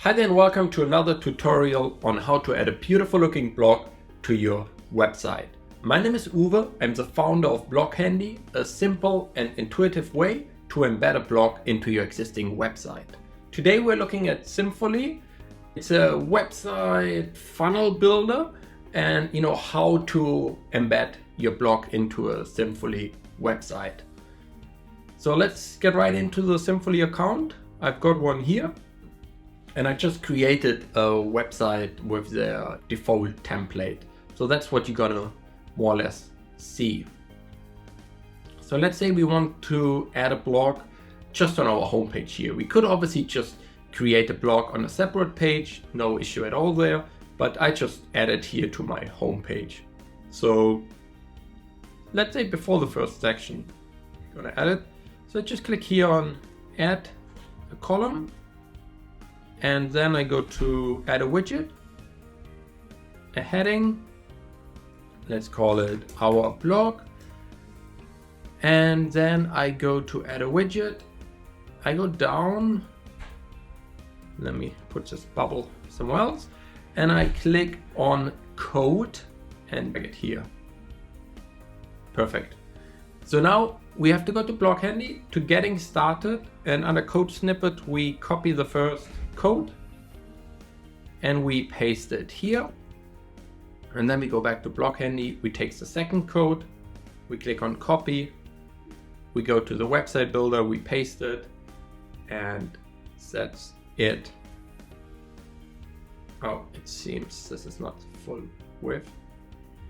Hi there and welcome to another tutorial on how to add a beautiful looking blog to your website. My name is Uwe, I'm the founder of BlogHandy, a simple and intuitive way to embed a blog into your existing website. Today we're looking at Simvoly. It's a website funnel builder and how to embed your blog into a Simvoly website. So let's get right into the Simvoly account. I've got one here. And I just created a website with their default template. So that's what you're gonna more or less see. So let's say we want to add a blog just on our homepage here. We could obviously just create a blog on a separate page, no issue at all there, but I just added here to my homepage. So let's say before the first section, I'm gonna add it. So just click here on add a column. And then I go to add a widget, a heading, let's call it our blog. And then I go to add a widget. I go down, let me put this bubble somewhere else. And I click on code and drag it here. Perfect. So now we have to go to BlogHandy to getting started, and under code snippet, we copy the first code and we paste it here. And then we go back to BlogHandy, we take the second code, we click on copy, we go to the website builder, we paste it, and that's it. Oh, it seems this is not full width.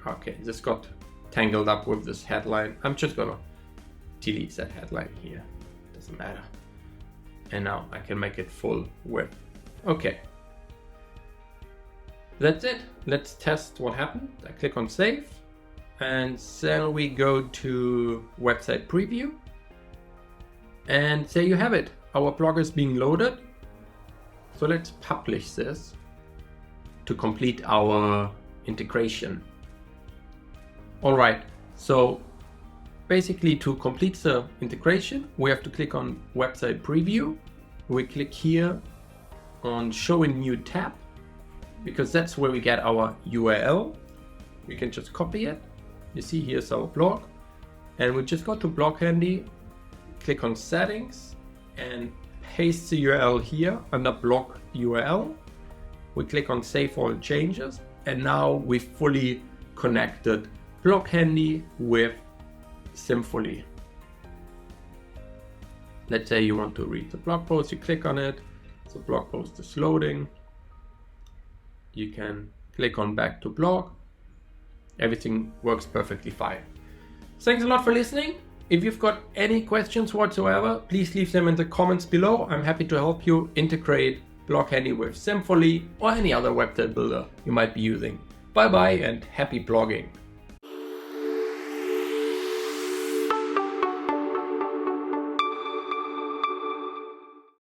Okay, this got tangled up with this headline. I'm just gonna delete that headline here, doesn't matter. And now I can make it full width. Okay, that's it. Let's test what happened. I click on save, and then we go to website preview, and there you have it. Our blog is being loaded. So let's publish this to complete our integration. All right, so basically to complete the integration, we have to click on website preview. We click here on show in new tab, because that's where we get our URL. We can just copy it. You see here's our blog, and we just go to BlogHandy, click on settings and paste the URL here under blog URL. We click on save all changes, and now we fully connected BlogHandy with Simvoly. Let's say you want to read the blog post, you click on it, the blog post is loading. You can click on back to blog. Everything works perfectly fine. Thanks a lot for listening. If you've got any questions whatsoever, please leave them in the comments below. I'm happy to help you integrate BlogHandy with Simvoly or any other website builder you might be using. Bye bye and happy blogging.